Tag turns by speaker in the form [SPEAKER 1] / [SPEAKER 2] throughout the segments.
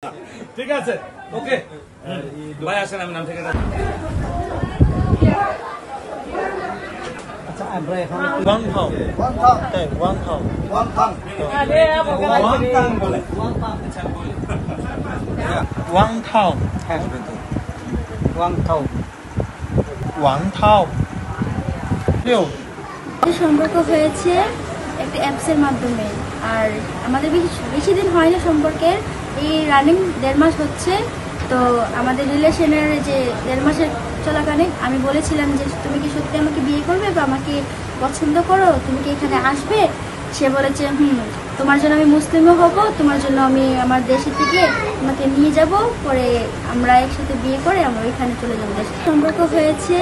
[SPEAKER 1] ঠিক আছে, ওকে ভাই আসেন, আমি নাম থেকে
[SPEAKER 2] সম্পর্ক হয়েছে একটা অ্যাপসের মাধ্যমে। আর আমাদের বেশি দিন হয় না সম্পর্কের, এই রানিং 1.5 মাস হচ্ছে। তো আমাদের রিলেশনের যে 1.5 মাসের চলাকালীন আমি বলেছিলাম যে তুমি কি সত্যি আমাকে বিয়ে করবে বা আমাকে পছন্দ করো, তুমি কি এখানে আসবে? সে বলেছে তোমার জন্য আমি মুসলিমও হব, তোমার জন্য আমি আমার দেশে থেকে তোমাকে নিয়ে যাব, পরে আমরা একসাথে বিয়ে করে আমরা ওইখানে চলে যাবো। সম্পর্ক হয়েছে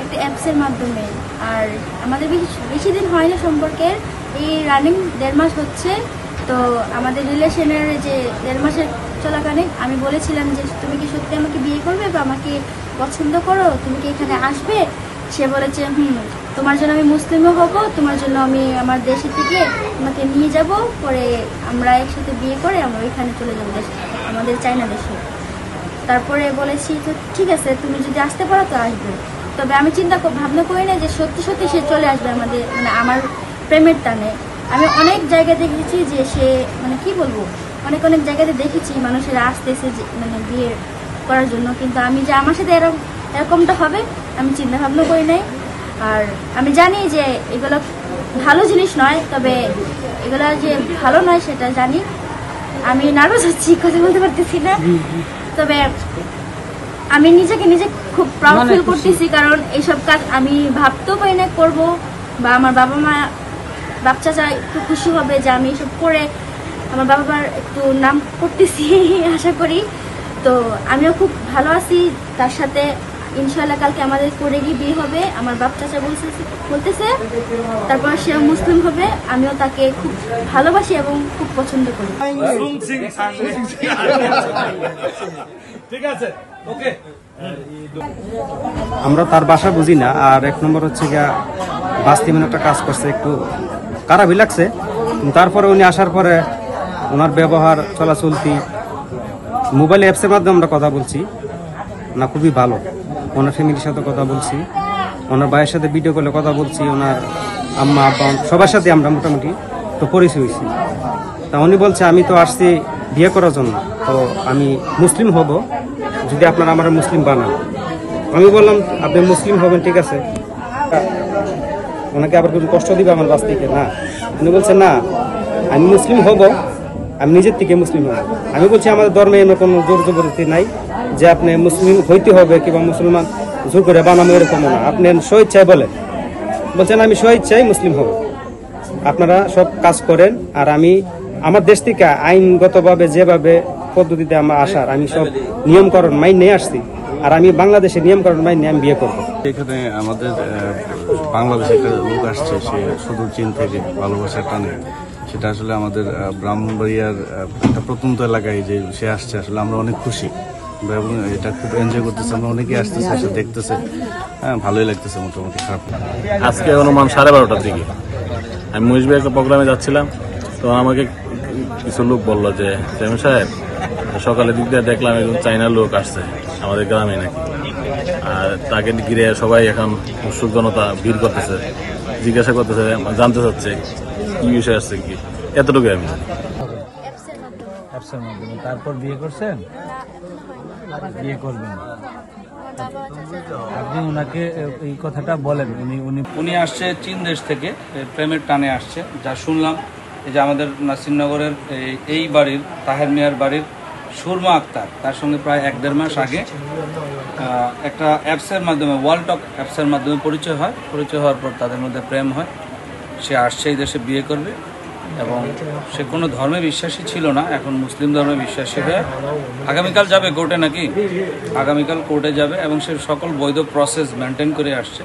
[SPEAKER 2] একটা অ্যাপসের মাধ্যমে। আর আমাদের বেশি দিন হয় না সম্পর্কের, এই রানিং 1.5 মাস হচ্ছে। তো আমাদের রিলেশনের যে 1.5 মাসের চলাকালীন আমি বলেছিলাম যে তুমি কি সত্যি আমাকে বিয়ে করবে বা আমাকে পছন্দ করো, তুমি কি এখানে আসবে? সে বলেছে তোমার জন্য আমি মুসলিমও হব, তোমার জন্য আমি আমার দেশে থেকে তোমাকে নিয়ে যাব, পরে আমরা একসাথে বিয়ে করে আমরা ওইখানে চলে যাবো আমাদের চায়না দেশে। তারপরে বলেছি তো ঠিক আছে, তুমি যদি আসতে পারো তো আসবে। তবে আমি ভাবনা করি না যে সত্যি সত্যি সে চলে আসবে আমাদের, মানে আমার প্রেমের টানে। আমি অনেক জায়গায় দেখেছি যে সে কি বলবো, অনেক জায়গাতে দেখেছি মানুষেরা আসতেছে যে বিয়ে করার জন্য, কিন্তু আমি যে আমার সাথে এরকমটা হবে আমি চিন্তা ভাবনা করি নাই। আর আমি জানি যে এগুলো ভালো জিনিস নয়, তবে এগুলো যে ভালো নয় সেটা জানি। আমি নার্ভাস হচ্ছি, কথা বলতে পারতেছি না। তবে আমি নিজে খুব প্রাউড ফিল করতেছি, কারণ এইসব কাজ আমি ভাবতেও পারি না করবো, বা আমার বাবা মা চাচা একটু খুশি হবে যে আমি এসব করে আমার বাবা মার একটু নাম করতেছি আশা করি। তো আমিও খুব ভালো আছি তার সাথে। ইনশাল্লাহ কালকে আমাদের করে গিয়ে বিয়ে হবে, আমার বাপ চাচা বলতেছে। তারপর সে মুসলিম হবে, আমিও তাকে খুব ভালোবাসি এবং খুব পছন্দ করি।
[SPEAKER 1] ঠিক আছে, ওকে।
[SPEAKER 3] আমরা তার বাসা বুঝি না। আর এক নম্বর হচ্ছে গিয়া বাস্তি মানে একটা কাজ করছে, একটু খারাপই লাগছে। তারপরে উনি আসার পরে ওনার ব্যবহার চলাচলতি মোবাইল অ্যাপসের মাধ্যমে আমরা কথা বলছি না, খুবই ভালো। ওনার ফ্যামিলির সাথে কথা বলছি, ওনার ভাইয়ের সাথে ভিডিও কলে কথা বলছি, ওনার আম্মা আব্বা সবার সাথে আমরা মোটামুটি তো পরিচয় হয়েছি। তা উনি বলছে আমি তো আসছি বিয়ে করার জন্য, তো আমি মুসলিম হব যদি আপনারা আমার মুসলিম বানান। আমি বললাম আপনি মুসলিম হবেন, ঠিক আছে, ওনাকে আবার কিছু কষ্ট দিবে আমার বাস থেকে না। উনি বলছে না, আমি মুসলিম হব, আমি নিজের থেকে মুসলিম হব। আমি বলছি আমাদের ধর্মে এমন কোনো জোর জবরদস্তি নাই যে আপনি মুসলিম হইতে হবে কিংবা মুসলমান জোর করে বানাবো, এরকম না। আপনি স্বইচ্ছায় বলেন। বলছেন আমি স্বইচ্ছায় মুসলিম হব, আপনারা সব কাজ করেন। আর আমি আমার দেশ থেকে আইনগতভাবে যেভাবে পদ্ধতিতে আমার আসার, আমি সব নিয়মকরণ মাইন নিয়ে আসছি। আর আমি বাংলাদেশের নিয়মকরণ মাইন নিয়ে আমি বিয়ে করবো।
[SPEAKER 4] এখানে আমাদের বাংলাদেশে একটা লোক আসছে, সে সুদূর চীন থেকে ভালোবাসার টানে। সেটা আসলে আমাদের ব্রাহ্মণবাড়িয়ার একটা প্রত্যন্ত এলাকায় যে সে আসছে, আসলে আমরা অনেক খুশি এবং এটা খুব এনজয় করতেছে। আমরা অনেকেই আসতেছে, এসে দেখতেছে, হ্যাঁ ভালোই লাগতেছে, মোটামুটি খারাপ।
[SPEAKER 5] আজকে অনুমান 12:30টার দিকে আমি মহিষবাই একটা প্রোগ্রামে যাচ্ছিলাম, তো আমাকে কিছু লোক বললো যে চেয়ারম্যান সাহেব সকালের দিক দিয়ে দেখলাম একজন চাইনার লোক আসছে আমাদের গ্রামে নাকি। আর তাকে ঘিরে সবাই এখন উৎসুক জনতা ভিড় করতেছে, জিজ্ঞাসা করতেছে, জানতে চাচ্ছে কি বিষয় আসছে কি, এতটুকু আমি জানি।
[SPEAKER 6] তারপর বিয়ে করছেন? বিয়ে করবেন? আপনি ওনাকে এই কথাটা বলেন।
[SPEAKER 1] উনি আসছে চীন দেশ থেকে, প্রেমের টানে আসছে। যা শুনলাম এই যে আমাদের নাসিরনগরের এই বাড়ির তাহের মিয়ার বাড়ির সুরমা আক্তার, তার সঙ্গে প্রায় 1-1.5 মাস আগে একটা অ্যাপসের মাধ্যমে, ওয়ালটক অ্যাপসের মাধ্যমে পরিচয় হয়। পরিচয় হওয়ার পর তাদের মধ্যে প্রেম হয়। সে আসছে এই দেশে বিয়ে করবে এবং সে কোনো ধর্মে বিশ্বাসী ছিল না, এখন মুসলিম ধর্মে বিশ্বাসী হয়ে আগামীকাল যাবে কোর্টে নাকি, আগামীকাল কোর্টে যাবে এবং সে সকল বৈধ প্রসেস মেনটেন করে আসছে।